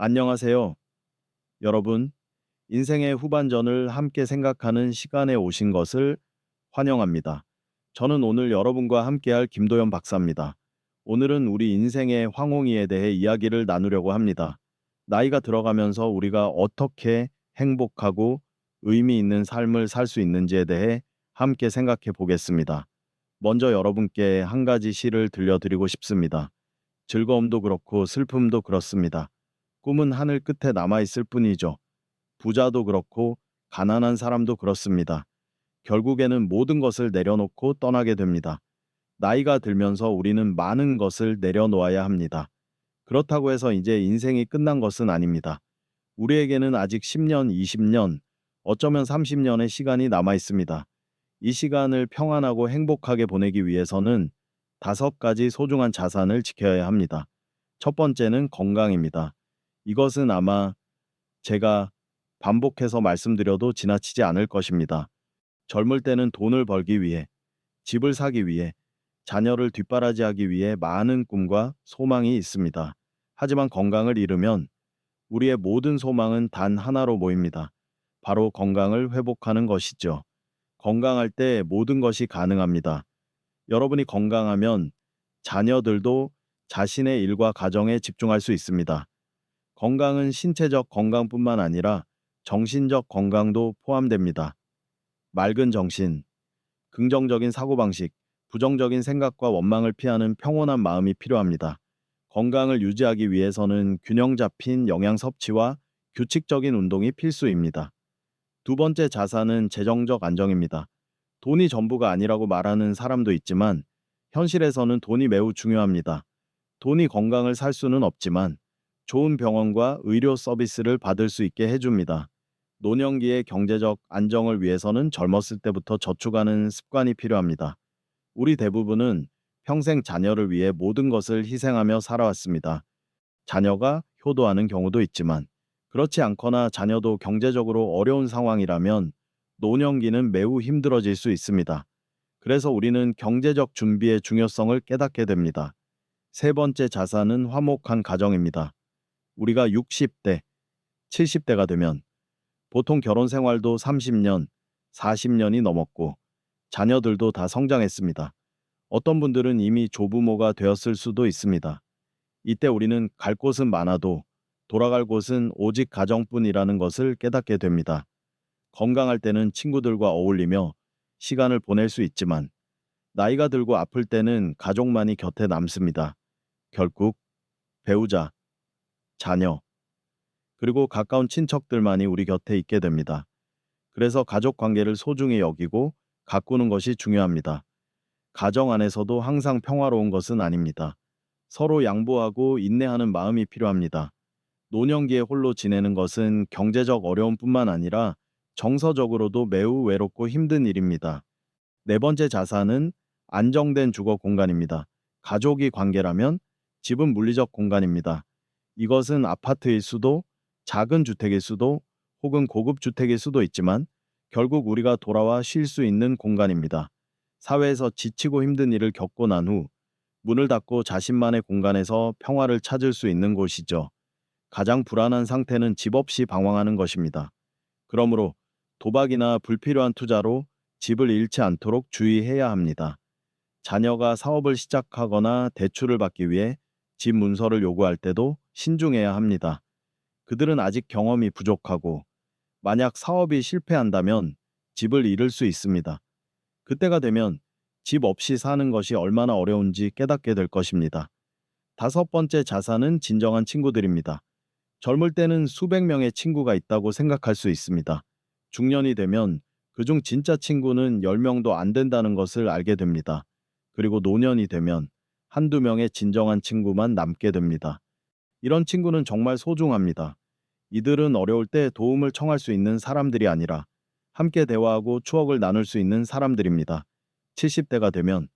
안녕하세요. 여러분, 인생의 후반전을 함께 생각하는 시간에 오신 것을 환영합니다. 저는 오늘 여러분과 함께할 김도현 박사입니다. 오늘은 우리 인생의 황홍이에 대해 이야기를 나누려고 합니다. 나이가 들어가면서 우리가 어떻게 행복하고 의미 있는 삶을 살 수 있는지에 대해 함께 생각해 보겠습니다. 먼저 여러분께 한 가지 시를 들려드리고 싶습니다. 즐거움도 그렇고 슬픔도 그렇습니다. 꿈은 하늘 끝에 남아있을 뿐이죠. 부자도 그렇고 가난한 사람도 그렇습니다. 결국에는 모든 것을 내려놓고 떠나게 됩니다. 나이가 들면서 우리는 많은 것을 내려놓아야 합니다. 그렇다고 해서 이제 인생이 끝난 것은 아닙니다. 우리에게는 아직 10년, 20년, 어쩌면 30년의 시간이 남아 있습니다. 이 시간을 평안하고 행복하게 보내기 위해서는 5가지 소중한 자산을 지켜야 합니다. 첫 번째는 건강입니다. 이것은 아마 제가 반복해서 말씀드려도 지나치지 않을 것입니다. 젊을 때는 돈을 벌기 위해, 집을 사기 위해, 자녀를 뒷바라지하기 위해 많은 꿈과 소망이 있습니다. 하지만 건강을 잃으면 우리의 모든 소망은 단 하나로 모입니다. 바로 건강을 회복하는 것이죠. 건강할 때 모든 것이 가능합니다. 여러분이 건강하면 자녀들도 자신의 일과 가정에 집중할 수 있습니다. 건강은 신체적 건강뿐만 아니라 정신적 건강도 포함됩니다. 맑은 정신, 긍정적인 사고방식, 부정적인 생각과 원망을 피하는 평온한 마음이 필요합니다. 건강을 유지하기 위해서는 균형 잡힌 영양 섭취와 규칙적인 운동이 필수입니다. 두 번째 자산은 재정적 안정입니다. 돈이 전부가 아니라고 말하는 사람도 있지만 현실에서는 돈이 매우 중요합니다. 돈이 건강을 살 수는 없지만 좋은 병원과 의료 서비스를 받을 수 있게 해줍니다. 노년기의 경제적 안정을 위해서는 젊었을 때부터 저축하는 습관이 필요합니다. 우리 대부분은 평생 자녀를 위해 모든 것을 희생하며 살아왔습니다. 자녀가 효도하는 경우도 있지만 그렇지 않거나 자녀도 경제적으로 어려운 상황이라면 노년기는 매우 힘들어질 수 있습니다. 그래서 우리는 경제적 준비의 중요성을 깨닫게 됩니다. 세 번째 자산은 화목한 가정입니다. 우리가 60대, 70대가 되면 보통 결혼 생활도 30년, 40년이 넘었고 자녀들도 다 성장했습니다. 어떤 분들은 이미 조부모가 되었을 수도 있습니다. 이때 우리는 갈 곳은 많아도 돌아갈 곳은 오직 가정뿐이라는 것을 깨닫게 됩니다. 건강할 때는 친구들과 어울리며 시간을 보낼 수 있지만 나이가 들고 아플 때는 가족만이 곁에 남습니다. 결국 배우자, 자녀, 그리고 가까운 친척들만이 우리 곁에 있게 됩니다. 그래서 가족 관계를 소중히 여기고 가꾸는 것이 중요합니다. 가정 안에서도 항상 평화로운 것은 아닙니다. 서로 양보하고 인내하는 마음이 필요합니다. 노년기에 홀로 지내는 것은 경제적 어려움뿐만 아니라 정서적으로도 매우 외롭고 힘든 일입니다. 네 번째 자산은 안정된 주거 공간입니다. 가족이 관계라면 집은 물리적 공간입니다. 이것은 아파트일 수도, 작은 주택일 수도, 혹은 고급 주택일 수도 있지만 결국 우리가 돌아와 쉴 수 있는 공간입니다. 사회에서 지치고 힘든 일을 겪고 난 후 문을 닫고 자신만의 공간에서 평화를 찾을 수 있는 곳이죠. 가장 불안한 상태는 집 없이 방황하는 것입니다. 그러므로 도박이나 불필요한 투자로 집을 잃지 않도록 주의해야 합니다. 자녀가 사업을 시작하거나 대출을 받기 위해 집 문서를 요구할 때도 신중해야 합니다. 그들은 아직 경험이 부족하고 만약 사업이 실패한다면 집을 잃을 수 있습니다. 그때가 되면 집 없이 사는 것이 얼마나 어려운지 깨닫게 될 것입니다. 다섯 번째 자산은 진정한 친구들입니다. 젊을 때는 수백 명의 친구가 있다고 생각할 수 있습니다. 중년이 되면 그중 진짜 친구는 10명도 안 된다는 것을 알게 됩니다. 그리고 노년이 되면 한두 명의 진정한 친구만 남게 됩니다. 이런 친구는 정말 소중합니다. 이들은 어려울 때 도움을 청할 수 있는 사람들이 아니라 함께 대화하고 추억을 나눌 수 있는 사람들입니다. 70대가 되면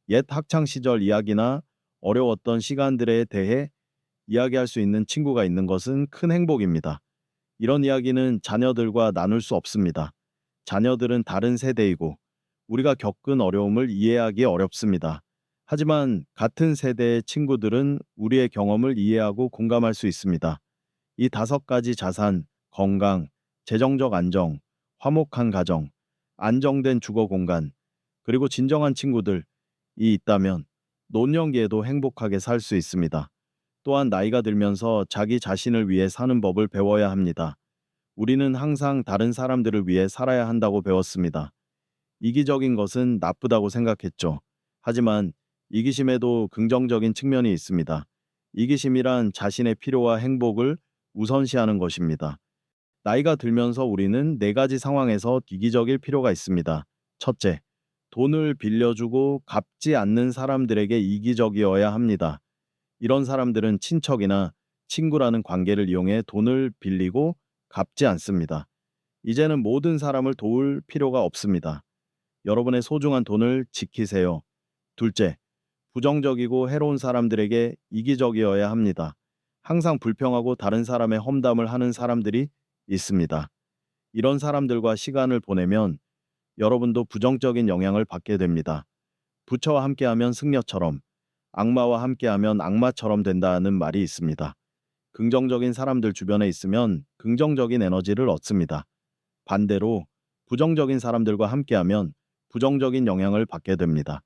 옛 학창 시절 이야기나 어려웠던 시간들에 대해 이야기할 수 있는 친구가 있는 것은 큰 행복입니다. 이런 이야기는 자녀들과 나눌 수 없습니다. 자녀들은 다른 세대이고 우리가 겪은 어려움을 이해하기 어렵습니다. 하지만 같은 세대의 친구들은 우리의 경험을 이해하고 공감할 수 있습니다. 이 5가지 자산, 건강, 재정적 안정, 화목한 가정, 안정된 주거 공간, 그리고 진정한 친구들이 있다면 노년기에도 행복하게 살 수 있습니다. 또한 나이가 들면서 자기 자신을 위해 사는 법을 배워야 합니다. 우리는 항상 다른 사람들을 위해 살아야 한다고 배웠습니다. 이기적인 것은 나쁘다고 생각했죠. 하지만 이기심에도 긍정적인 측면이 있습니다. 이기심이란 자신의 필요와 행복을 우선시하는 것입니다. 나이가 들면서 우리는 4가지 상황에서 이기적일 필요가 있습니다. 첫째, 돈을 빌려주고 갚지 않는 사람들에게 이기적이어야 합니다. 이런 사람들은 친척이나 친구라는 관계를 이용해 돈을 빌리고 갚지 않습니다. 이제는 모든 사람을 도울 필요가 없습니다. 여러분의 소중한 돈을 지키세요. 둘째, 부정적이고 해로운 사람들에게 이기적이어야 합니다. 항상 불평하고 다른 사람의 험담을 하는 사람들이 있습니다. 이런 사람들과 시간을 보내면 여러분도 부정적인 영향을 받게 됩니다. 부처와 함께하면 승려처럼, 악마와 함께하면 악마처럼 된다는 말이 있습니다. 긍정적인 사람들 주변에 있으면 긍정적인 에너지를 얻습니다. 반대로 부정적인 사람들과 함께하면 부정적인 영향을 받게 됩니다.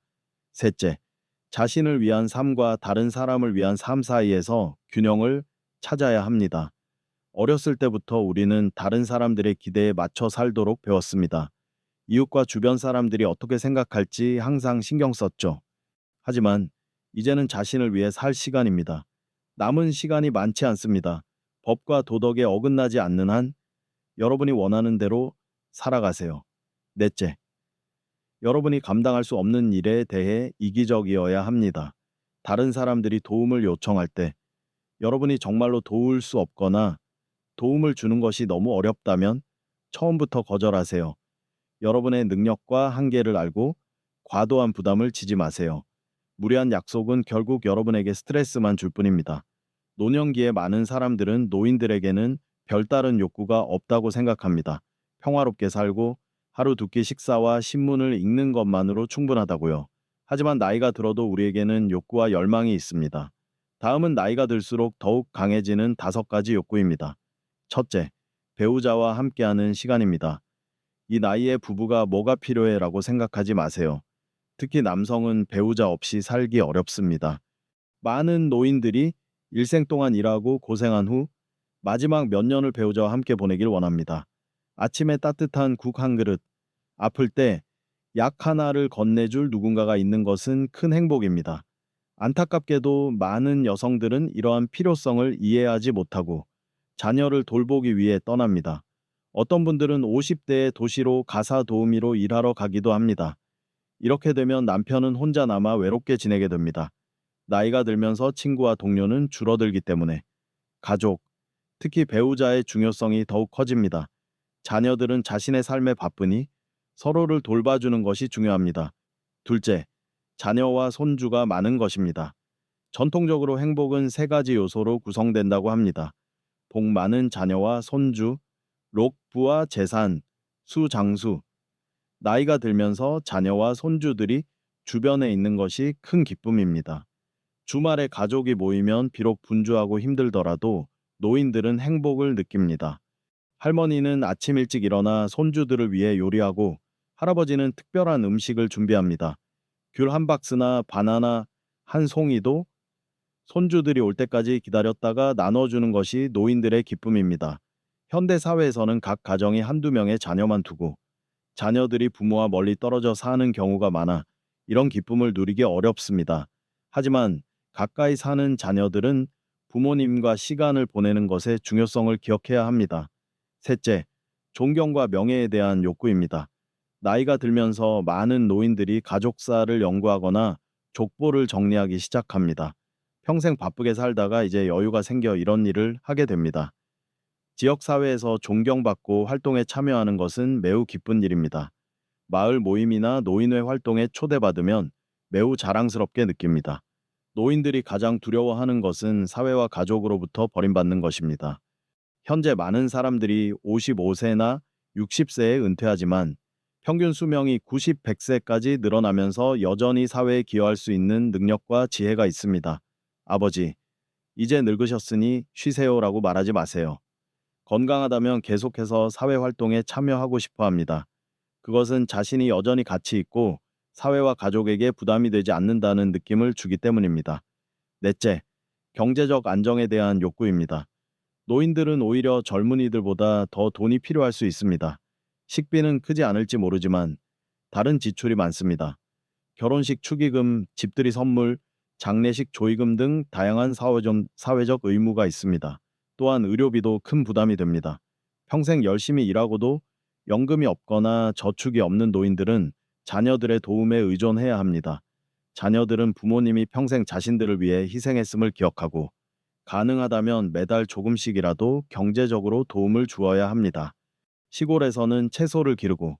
셋째, 자신을 위한 삶과 다른 사람을 위한 삶 사이에서 균형을 찾아야 합니다. 어렸을 때부터 우리는 다른 사람들의 기대에 맞춰 살도록 배웠습니다. 이웃과 주변 사람들이 어떻게 생각할지 항상 신경 썼죠. 하지만 이제는 자신을 위해 살 시간입니다. 남은 시간이 많지 않습니다. 법과 도덕에 어긋나지 않는 한 여러분이 원하는 대로 살아가세요. 넷째, 여러분이 감당할 수 없는 일에 대해 이기적이어야 합니다. 다른 사람들이 도움을 요청할 때 여러분이 정말로 도울 수 없거나 도움을 주는 것이 너무 어렵다면 처음부터 거절하세요. 여러분의 능력과 한계를 알고 과도한 부담을 지지 마세요. 무리한 약속은 결국 여러분에게 스트레스만 줄 뿐입니다. 노년기에 많은 사람들은 노인들에게는 별다른 욕구가 없다고 생각합니다. 평화롭게 살고 하루 두 끼 식사와 신문을 읽는 것만으로 충분하다고요. 하지만 나이가 들어도 우리에게는 욕구와 열망이 있습니다. 다음은 나이가 들수록 더욱 강해지는 5가지 욕구입니다. 첫째, 배우자와 함께하는 시간입니다. 이 나이에 부부가 뭐가 필요해라고 생각하지 마세요. 특히 남성은 배우자 없이 살기 어렵습니다. 많은 노인들이 일생 동안 일하고 고생한 후 마지막 몇 년을 배우자와 함께 보내길 원합니다. 아침에 따뜻한 국 한 그릇, 아플 때 약 하나를 건네줄 누군가가 있는 것은 큰 행복입니다. 안타깝게도 많은 여성들은 이러한 필요성을 이해하지 못하고 자녀를 돌보기 위해 떠납니다. 어떤 분들은 50대에 도시로 가사 도우미로 일하러 가기도 합니다. 이렇게 되면 남편은 혼자 남아 외롭게 지내게 됩니다. 나이가 들면서 친구와 동료는 줄어들기 때문에 가족, 특히 배우자의 중요성이 더욱 커집니다. 자녀들은 자신의 삶에 바쁘니 서로를 돌봐주는 것이 중요합니다. 둘째, 자녀와 손주가 많은 것입니다. 전통적으로 행복은 3가지 요소로 구성된다고 합니다. 복 많은 자녀와 손주, 록부와 재산, 수장수. 나이가 들면서 자녀와 손주들이 주변에 있는 것이 큰 기쁨입니다. 주말에 가족이 모이면 비록 분주하고 힘들더라도 노인들은 행복을 느낍니다. 할머니는 아침 일찍 일어나 손주들을 위해 요리하고 할아버지는 특별한 음식을 준비합니다. 귤 한 박스나 바나나 한 송이도 손주들이 올 때까지 기다렸다가 나눠주는 것이 노인들의 기쁨입니다. 현대 사회에서는 각 가정이 한두 명의 자녀만 두고 자녀들이 부모와 멀리 떨어져 사는 경우가 많아 이런 기쁨을 누리기 어렵습니다. 하지만 가까이 사는 자녀들은 부모님과 시간을 보내는 것의 중요성을 기억해야 합니다. 셋째, 존경과 명예에 대한 욕구입니다. 나이가 들면서 많은 노인들이 가족사를 연구하거나 족보를 정리하기 시작합니다. 평생 바쁘게 살다가 이제 여유가 생겨 이런 일을 하게 됩니다. 지역사회에서 존경받고 활동에 참여하는 것은 매우 기쁜 일입니다. 마을 모임이나 노인회 활동에 초대받으면 매우 자랑스럽게 느낍니다. 노인들이 가장 두려워하는 것은 사회와 가족으로부터 버림받는 것입니다. 현재 많은 사람들이 55세나 60세에 은퇴하지만 평균 수명이 90, 100세까지 늘어나면서 여전히 사회에 기여할 수 있는 능력과 지혜가 있습니다. 아버지, 이제 늙으셨으니 쉬세요라고 말하지 마세요. 건강하다면 계속해서 사회활동에 참여하고 싶어 합니다. 그것은 자신이 여전히 가치 있고 사회와 가족에게 부담이 되지 않는다는 느낌을 주기 때문입니다. 넷째, 경제적 안정에 대한 욕구입니다. 노인들은 오히려 젊은이들보다 더 돈이 필요할 수 있습니다. 식비는 크지 않을지 모르지만 다른 지출이 많습니다. 결혼식 축의금, 집들이 선물, 장례식 조의금 등 다양한 사회적 의무가 있습니다. 또한 의료비도 큰 부담이 됩니다. 평생 열심히 일하고도 연금이 없거나 저축이 없는 노인들은 자녀들의 도움에 의존해야 합니다. 자녀들은 부모님이 평생 자신들을 위해 희생했음을 기억하고 가능하다면 매달 조금씩이라도 경제적으로 도움을 주어야 합니다. 시골에서는 채소를 기르고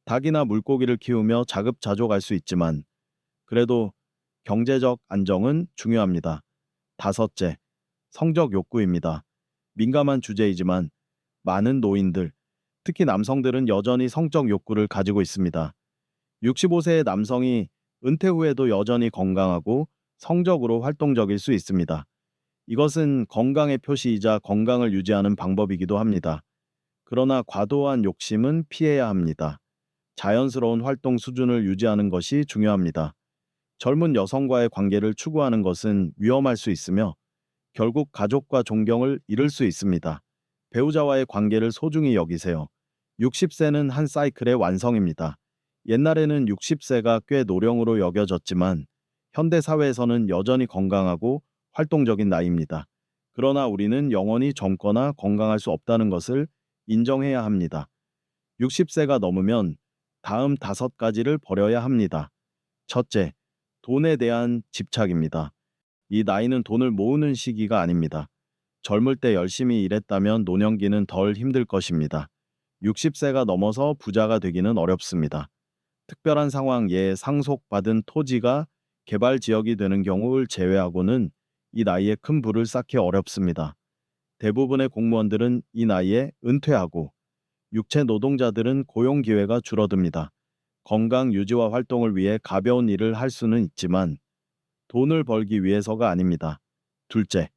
닭이나 물고기를 키우며 자급자족할 수 있지만 그래도 경제적 안정은 중요합니다. 다섯째, 성적 욕구입니다. 민감한 주제이지만 많은 노인들, 특히 남성들은 여전히 성적 욕구를 가지고 있습니다. 65세의 남성이 은퇴 후에도 여전히 건강하고 성적으로 활동적일 수 있습니다. 이것은 건강의 표시이자 건강을 유지하는 방법이기도 합니다. 그러나 과도한 욕심은 피해야 합니다. 자연스러운 활동 수준을 유지하는 것이 중요합니다. 젊은 여성과의 관계를 추구하는 것은 위험할 수 있으며 결국 가족과 존경을 잃을 수 있습니다. 배우자와의 관계를 소중히 여기세요. 60세는 한 사이클의 완성입니다. 옛날에는 60세가 꽤 노령으로 여겨졌지만 현대 사회에서는 여전히 건강하고 활동적인 나이입니다. 그러나 우리는 영원히 젊거나 건강할 수 없다는 것을 인정해야 합니다. 60세가 넘으면 다음 5가지를 버려야 합니다. 첫째, 돈에 대한 집착입니다. 이 나이는 돈을 모으는 시기가 아닙니다. 젊을 때 열심히 일했다면 노년기는 덜 힘들 것입니다. 60세가 넘어서 부자가 되기는 어렵습니다. 특별한 상황 상속받은 토지가 개발 지역이 되는 경우를 제외하고는 이 나이에 큰 부를 쌓기 어렵습니다. 대부분의 공무원들은 이 나이에 은퇴하고 육체 노동자들은 고용 기회가 줄어듭니다. 건강 유지와 활동을 위해 가벼운 일을 할 수는 있지만 돈을 벌기 위해서가 아닙니다. 둘째,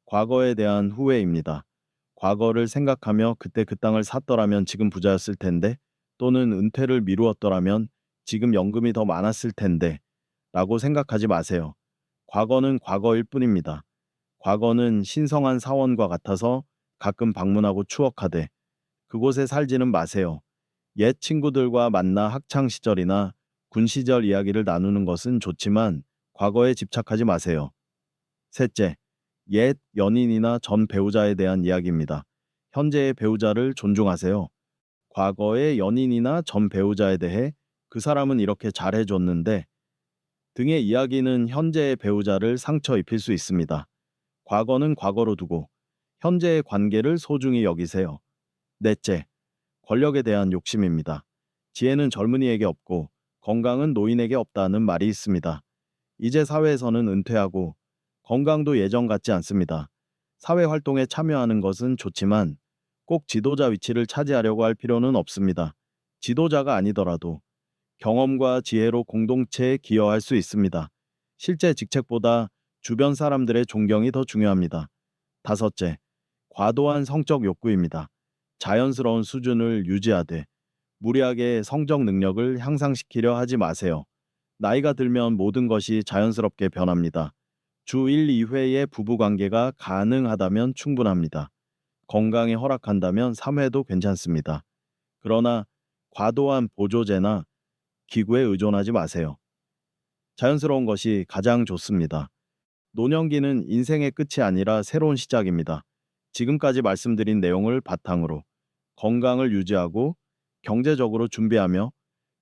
과거에 대한 후회입니다. 과거를 생각하며 그때 그 땅을 샀더라면 지금 부자였을 텐데 또는 은퇴를 미루었더라면 지금 연금이 더 많았을 텐데 라고 생각하지 마세요. 과거는 과거일 뿐입니다. 과거는 신성한 사원과 같아서 가끔 방문하고 추억하되 그곳에 살지는 마세요. 옛 친구들과 만나 학창 시절이나 군 시절 이야기를 나누는 것은 좋지만 과거에 집착하지 마세요. 셋째, 옛 연인이나 전 배우자에 대한 이야기입니다. 현재의 배우자를 존중하세요. 과거의 연인이나 전 배우자에 대해 그 사람은 이렇게 잘해줬는데 등의 이야기는 현재의 배우자를 상처 입힐 수 있습니다. 과거는 과거로 두고 현재의 관계를 소중히 여기세요. 넷째, 권력에 대한 욕심입니다. 지혜는 젊은이에게 없고 건강은 노인에게 없다는 말이 있습니다. 이제 사회에서는 은퇴하고 건강도 예전 같지 않습니다. 사회 활동에 참여하는 것은 좋지만 꼭 지도자 위치를 차지하려고 할 필요는 없습니다. 지도자가 아니더라도 경험과 지혜로 공동체에 기여할 수 있습니다. 실제 직책보다 주변 사람들의 존경이 더 중요합니다. 다섯째, 과도한 성적 욕구입니다. 자연스러운 수준을 유지하되 무리하게 성적 능력을 향상시키려 하지 마세요. 나이가 들면 모든 것이 자연스럽게 변합니다. 주 1, 2회의 부부관계가 가능하다면 충분합니다. 건강이 허락한다면 3회도 괜찮습니다. 그러나 과도한 보조제나 기구에 의존하지 마세요. 자연스러운 것이 가장 좋습니다. 노년기는 인생의 끝이 아니라 새로운 시작입니다. 지금까지 말씀드린 내용을 바탕으로 건강을 유지하고 경제적으로 준비하며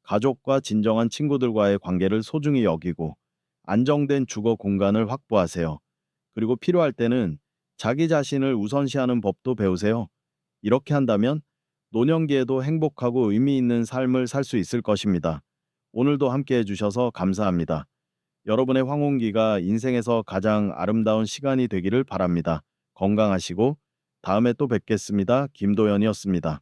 가족과 진정한 친구들과의 관계를 소중히 여기고 안정된 주거 공간을 확보하세요. 그리고 필요할 때는 자기 자신을 우선시하는 법도 배우세요. 이렇게 한다면 노년기에도 행복하고 의미 있는 삶을 살 수 있을 것입니다. 오늘도 함께 해주셔서 감사합니다. 여러분의 황혼기가 인생에서 가장 아름다운 시간이 되기를 바랍니다. 건강하시고 다음에 또 뵙겠습니다. 김도연이었습니다.